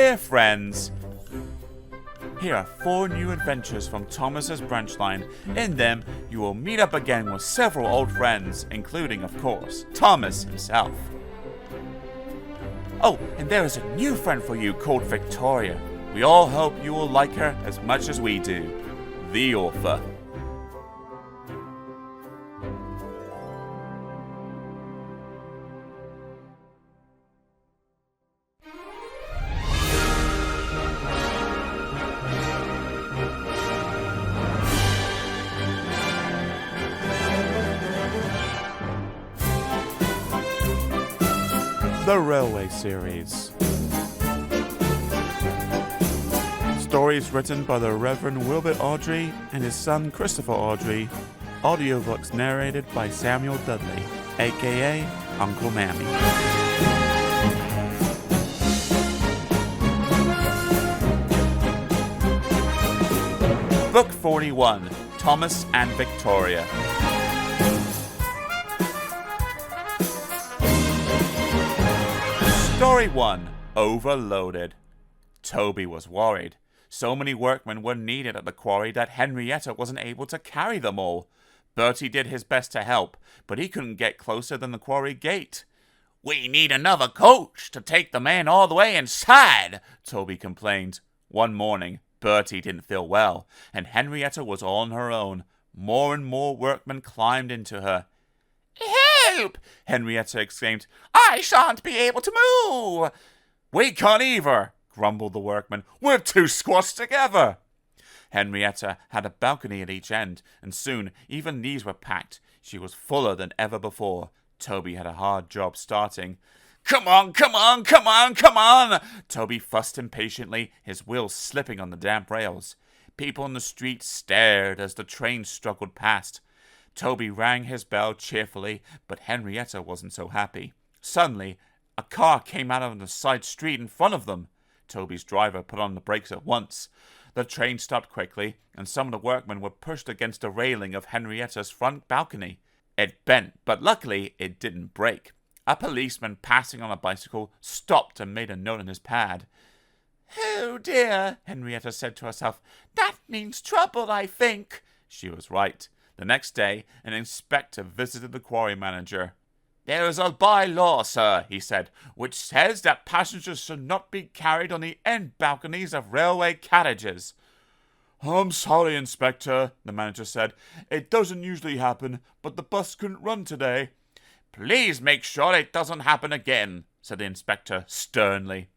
Dear friends, here are 4 new adventures from Thomas's branch line. In them, you will meet up again with several old friends, including, of course, Thomas himself. Oh, and there is a new friend for you called Victoria. We all hope you will like her as much as we do. The author. The Railway Series. Stories written by the Reverend Wilbert Audrey and his son Christopher Audrey. Audiobooks narrated by Samuel Dudley, aka Uncle Mammy. Book 41, Thomas and Victoria. Story 1, Overloaded. Toby was worried. So many workmen were needed at the quarry that Henrietta wasn't able to carry them all. Bertie did his best to help, but he couldn't get closer than the quarry gate. "We need another coach to take the men all the way inside," Toby complained. One morning, Bertie didn't feel well, and Henrietta was all on her own. More and more workmen climbed into her. "Help!" Henrietta exclaimed. "I shan't be able to move." "We can't either," grumbled the workmen. "We're too squashed together." Henrietta had a balcony at each end, and soon even these were packed. She was fuller than ever before. Toby had a hard job starting. "Come on, come on, come on, come on!" Toby fussed impatiently, his wheels slipping on the damp rails. People in the street stared as the train struggled past. Toby rang his bell cheerfully, but Henrietta wasn't so happy. Suddenly, a car came out of the side street in front of them. Toby's driver put on the brakes at once. The train stopped quickly, and some of the workmen were pushed against the railing of Henrietta's front balcony. It bent, but luckily it didn't break. A policeman passing on a bicycle stopped and made a note on his pad. "Oh dear," Henrietta said to herself. "That means trouble, I think." She was right. The next day, an inspector visited the quarry manager. "There is a by-law, sir," he said, "which says that passengers should not be carried on the end balconies of railway carriages." "I'm sorry, Inspector," the manager said. "It doesn't usually happen, but the bus couldn't run today." "Please make sure it doesn't happen again," said the inspector sternly.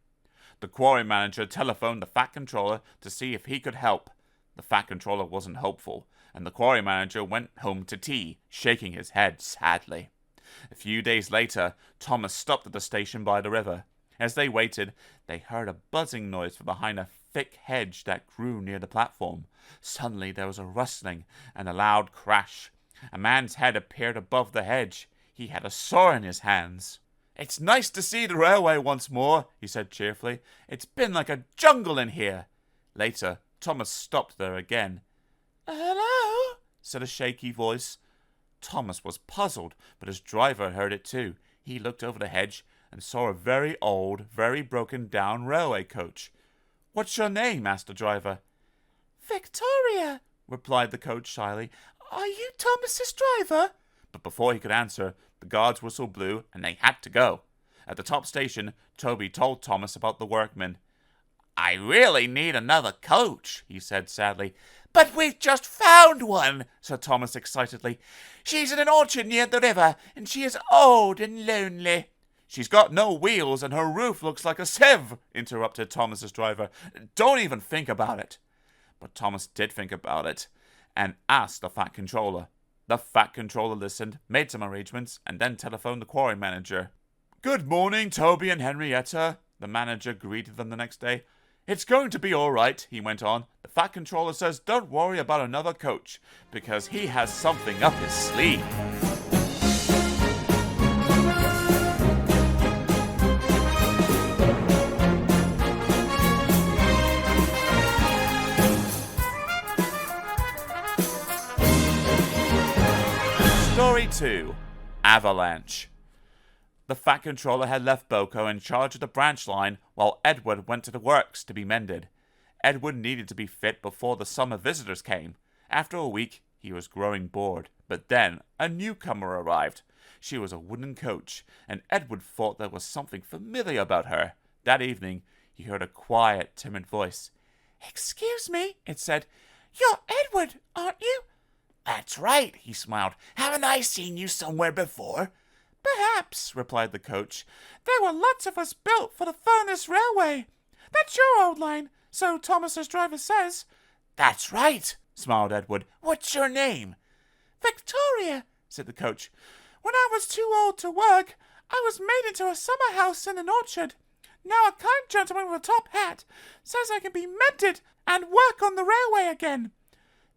The quarry manager telephoned the Fat Controller to see if he could help. The Fat Controller wasn't hopeful, and the quarry manager went home to tea, shaking his head sadly. A few days later, Thomas stopped at the station by the river. As they waited, they heard a buzzing noise from behind a thick hedge that grew near the platform. Suddenly there was a rustling and a loud crash. A man's head appeared above the hedge. He had a saw in his hands. "It's nice to see the railway once more," he said cheerfully. "It's been like a jungle in here." Later, Thomas stopped there again. "Hello?" said a shaky voice. Thomas was puzzled, but his driver heard it too. He looked over the hedge and saw a very old, very broken-down railway coach. "What's your name?" asked the driver. "Victoria," replied the coach shyly. "Are you Thomas's driver?" But before he could answer, the guard's whistle blew and they had to go. At the top station, Toby told Thomas about the workmen. "I really need another coach," he said sadly. "But we've just found one," said Thomas excitedly. "She's in an orchard near the river, and she is old and lonely." "She's got no wheels, and her roof looks like a sieve," interrupted Thomas's driver. "Don't even think about it." But Thomas did think about it, and asked the Fat Controller. The Fat Controller listened, made some arrangements, and then telephoned the quarry manager. "Good morning, Toby and Henrietta," the manager greeted them the next day. "It's going to be all right," he went on. "The Fat Controller says don't worry about another coach, because he has something up his sleeve." Story 2, Avalanche. The Fat Controller had left Boko in charge of the branch line while Edward went to the works to be mended. Edward needed to be fit before the summer visitors came. After a week, he was growing bored. But then a newcomer arrived. She was a wooden coach, and Edward thought there was something familiar about her. That evening, he heard a quiet, timid voice. "Excuse me," it said. "You're Edward, aren't you?" "That's right," he smiled. "Haven't I seen you somewhere before?" "Perhaps," replied the coach. "There were lots of us built for the Furness Railway. That's your old line, so Thomas's driver says." "That's right," smiled Edward. "What's your name?" "Victoria," said the coach. "When I was too old to work, I was made into a summer house in an orchard. Now a kind gentleman with a top hat says I can be mended and work on the railway again."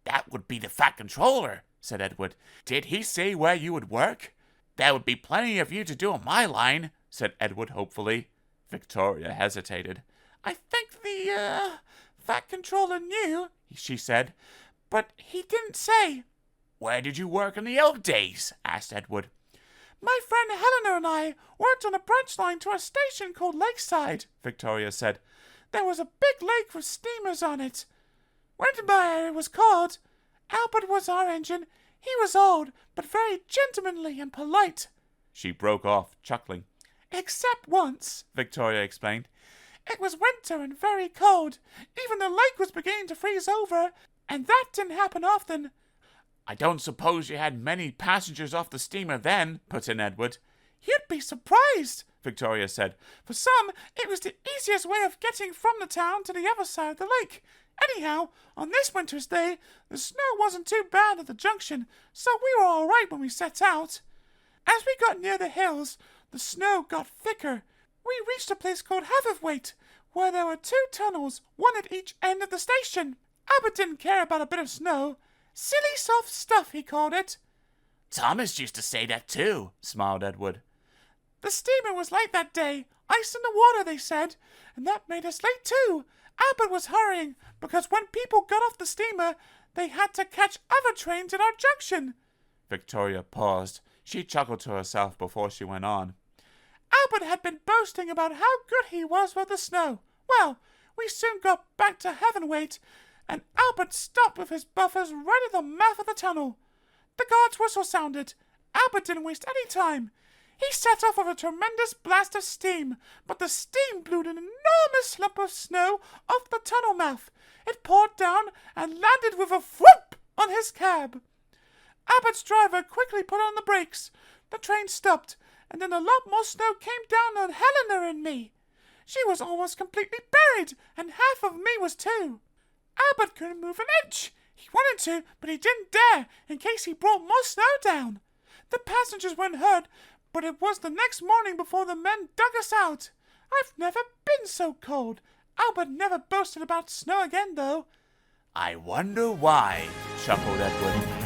"That would be the Fat Controller," said Edward. "Did he say where you would work?" "There would be plenty of you to do on my line," said Edward hopefully. Victoria hesitated. "I think the Fat Controller knew," she said, "but he didn't say." "Where did you work in the old days?" asked Edward. "My friend Helena and I worked on a branch line to a station called Lakeside," Victoria said. "There was a big lake with steamers on it. Winterbury it was called. Albert was our engine. He was old, but very gentlemanly and polite." She broke off, chuckling. "Except once," Victoria explained. "It was winter and very cold. Even the lake was beginning to freeze over, and that didn't happen often." "I don't suppose you had many passengers off the steamer then," put in Edward. "You'd be surprised," Victoria said. "For some, it was the easiest way of getting from the town to the other side of the lake. Anyhow, on this winter's day, the snow wasn't too bad at the junction, so we were all right when we set out. As we got near the hills, the snow got thicker. We reached a place called Haverthwaite, where there were 2 tunnels, one at each end of the station. Albert didn't care about a bit of snow. Silly soft stuff, he called it." "Thomas used to say that too," smiled Edward. "The steamer was late that day. Ice in the water, they said, and that made us late too. Albert was hurrying, because when people got off the steamer, they had to catch other trains at our junction." Victoria paused. She chuckled to herself before she went on. "Albert had been boasting about how good he was with the snow. Well, we soon got back to Haverthwaite, and Albert stopped with his buffers right at the mouth of the tunnel. The guard's whistle sounded. Albert didn't waste any time. He set off with a tremendous blast of steam, but the steam blew an enormous lump of snow off the tunnel mouth. It poured down and landed with a whoop on his cab. Albert's driver quickly put on the brakes. The train stopped, and then a lot more snow came down on Helena and me. She was almost completely buried, and half of me was too. Albert couldn't move an inch. He wanted to, but he didn't dare, in case he brought more snow down. The passengers weren't hurt, but it was the next morning before the men dug us out. I've never been so cold. Albert never boasted about snow again, though." "I wonder why," chuckled Edward.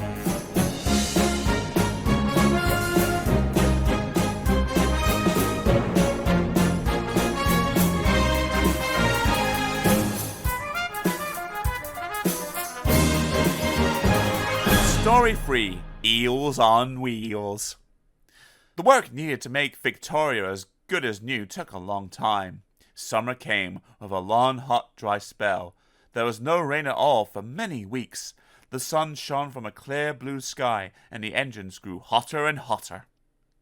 Story 3, Eels on Wheels. The work needed to make Victoria as good as new took a long time. Summer came with a long, hot, dry spell. There was no rain at all for many weeks. The sun shone from a clear blue sky, and the engines grew hotter and hotter.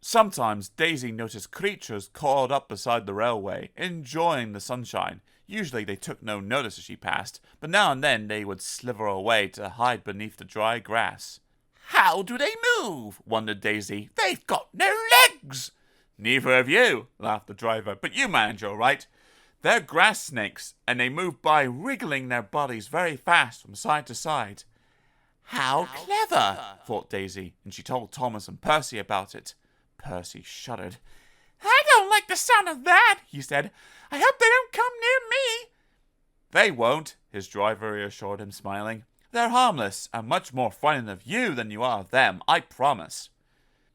Sometimes Daisy noticed creatures coiled up beside the railway, enjoying the sunshine. Usually they took no notice as she passed, but now and then they would slither away to hide beneath the dry grass. "How do they move?" wondered Daisy. "They've got no legs." "Neither have you," laughed the driver, "but you manage all right. They're grass snakes, and they move by wriggling their bodies very fast from side to side." How clever, thought Daisy, and she told Thomas and Percy about it. Percy shuddered. "I don't like the sound of that," he said. "I hope they don't come near me." "They won't," his driver reassured him, smiling. "They're harmless, and much more frightened of you than you are of them, I promise."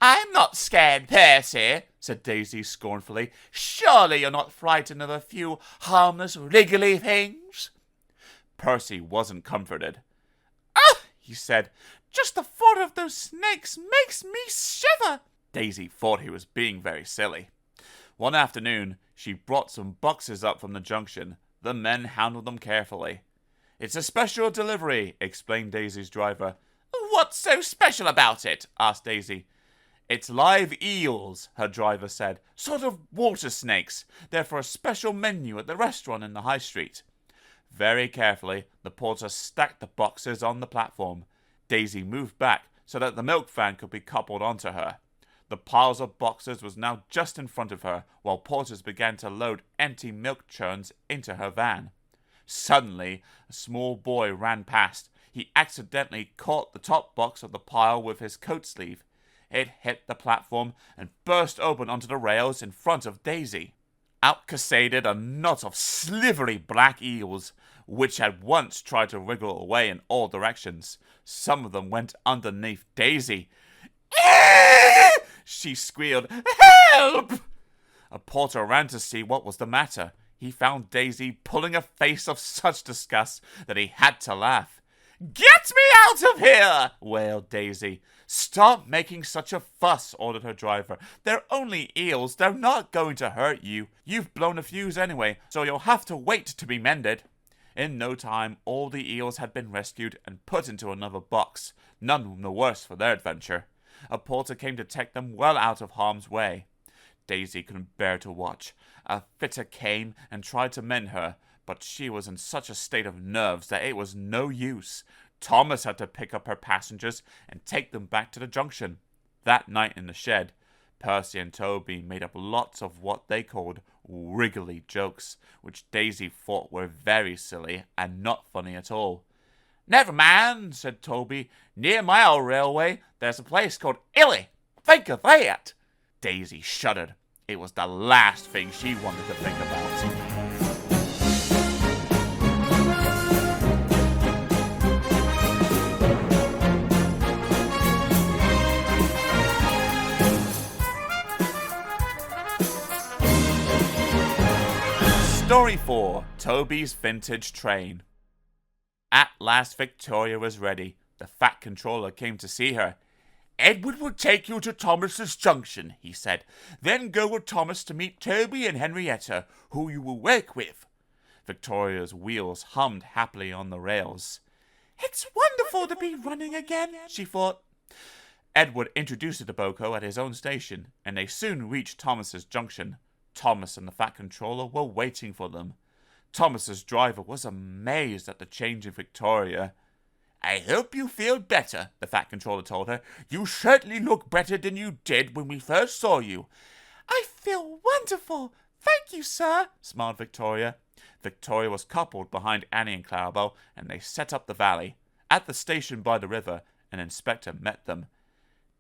"I'm not scared, Percy," said Daisy scornfully. "Surely you're not frightened of a few harmless, wriggly things?" Percy wasn't comforted. "Ah," he said, "just the thought of those snakes makes me shiver." Daisy thought he was being very silly. One afternoon, she brought some boxes up from the junction. The men handled them carefully. "It's a special delivery," explained Daisy's driver. What's so special about it? asked Daisy. "It's live eels," her driver said. "Sort of water snakes. They're for a special menu at the restaurant in the high street." Very carefully, the porter stacked the boxes on the platform. Daisy moved back so that the milk van could be coupled onto her. The piles of boxes was now just in front of her, while porters began to load empty milk churns into her van. Suddenly, a small boy ran past. He accidentally caught the top box of the pile with his coat sleeve. It hit the platform and burst open onto the rails in front of Daisy. Out cascaded a knot of slivery black eels, which had once tried to wriggle away in all directions. Some of them went underneath Daisy. She squealed, "Help!" A porter ran to see what was the matter. He found Daisy pulling a face of such disgust that he had to laugh. "Get me out of here!" wailed Daisy. "Stop making such a fuss," ordered her driver. "They're only eels. They're not going to hurt you. You've blown a fuse anyway, so you'll have to wait to be mended." In no time, all the eels had been rescued and put into another box, none the worse for their adventure. A porter came to take them well out of harm's way. Daisy couldn't bear to watch. A fitter came and tried to mend her, but she was in such a state of nerves that it was no use. Thomas had to pick up her passengers and take them back to the junction. That night in the shed, Percy and Toby made up lots of what they called wriggly jokes, which Daisy thought were very silly and not funny at all. Never mind, said Toby. Near my old railway, there's a place called Illy. Think of that. Daisy shuddered. It was the last thing she wanted to think about. Story 4. Toby's Vintage Train. At last Victoria was ready. The fat controller came to see her. Edward will take you to Thomas's Junction, he said. Then go with Thomas to meet Toby and Henrietta, who you will work with. Victoria's wheels hummed happily on the rails. It's wonderful to be running again, she thought. Edward introduced the Boko at his own station, and they soon reached Thomas's Junction. Thomas and the fat controller were waiting for them. Thomas's driver was amazed at the change in Victoria. I hope you feel better, the fat controller told her. You certainly look better than you did when we first saw you. I feel wonderful. Thank you, sir, smiled Victoria. Victoria was coupled behind Annie and Clarabelle, and they set up the valley. At the station by the river, an inspector met them.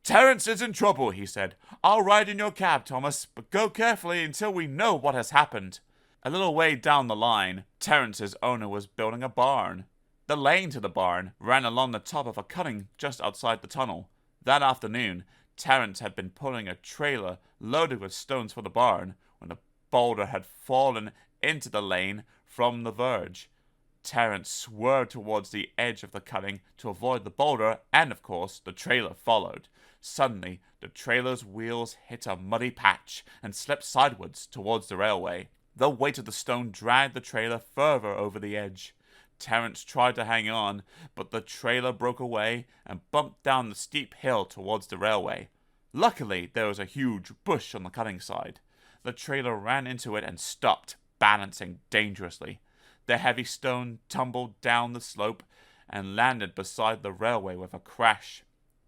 Terence is in trouble, he said. I'll ride in your cab, Thomas, but go carefully until we know what has happened. A little way down the line, Terence's owner was building a barn. The lane to the barn ran along the top of a cutting just outside the tunnel. That afternoon, Terence had been pulling a trailer loaded with stones for the barn when a boulder had fallen into the lane from the verge. Terence swerved towards the edge of the cutting to avoid the boulder, and of course, the trailer followed. Suddenly, the trailer's wheels hit a muddy patch and slipped sideways towards the railway. The weight of the stone dragged the trailer further over the edge. Terence tried to hang on, but the trailer broke away and bumped down the steep hill towards the railway. Luckily, there was a huge bush on the cutting side. The trailer ran into it and stopped, balancing dangerously. The heavy stone tumbled down the slope and landed beside the railway with a crash.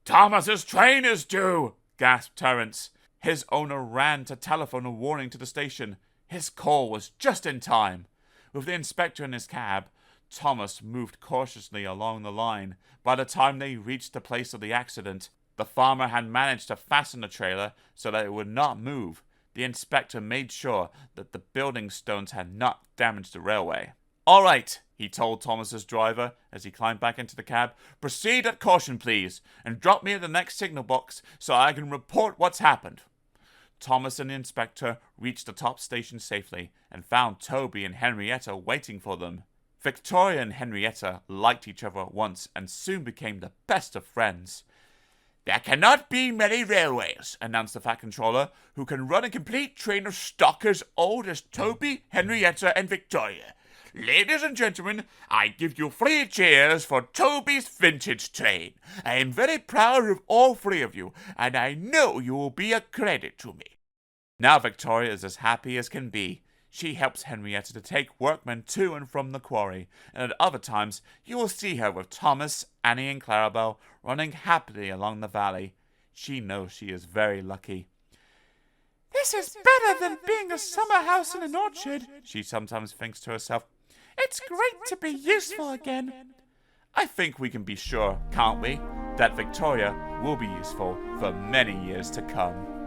Thomas's train is due, gasped Terence. His owner ran to telephone a warning to the station. His call was just in time. With the inspector in his cab, Thomas moved cautiously along the line. By the time they reached the place of the accident, the farmer had managed to fasten the trailer so that it would not move. The inspector made sure that the building stones had not damaged the railway. All right, he told Thomas's driver as he climbed back into the cab. Proceed at caution, please, and drop me at the next signal box so I can report what's happened. Thomas and the inspector reached the top station safely and found Toby and Henrietta waiting for them. Victoria and Henrietta liked each other at once and soon became the best of friends. There cannot be many railways, announced the Fat Controller, who can run a complete train of stock as old as Toby, Henrietta, and Victoria. Ladies and gentlemen, I give you 3 cheers for Toby's vintage train. I am very proud of all 3 of you, and I know you will be a credit to me. Now Victoria is as happy as can be. She helps Henrietta to take workmen to and from the quarry, and at other times you will see her with Thomas, Annie, and Clarabelle running happily along the valley. She knows she is very lucky. This is better than being a summer house in an orchard, she sometimes thinks to herself. It's great to be useful again. I think we can be sure, can't we, that Victoria will be useful for many years to come.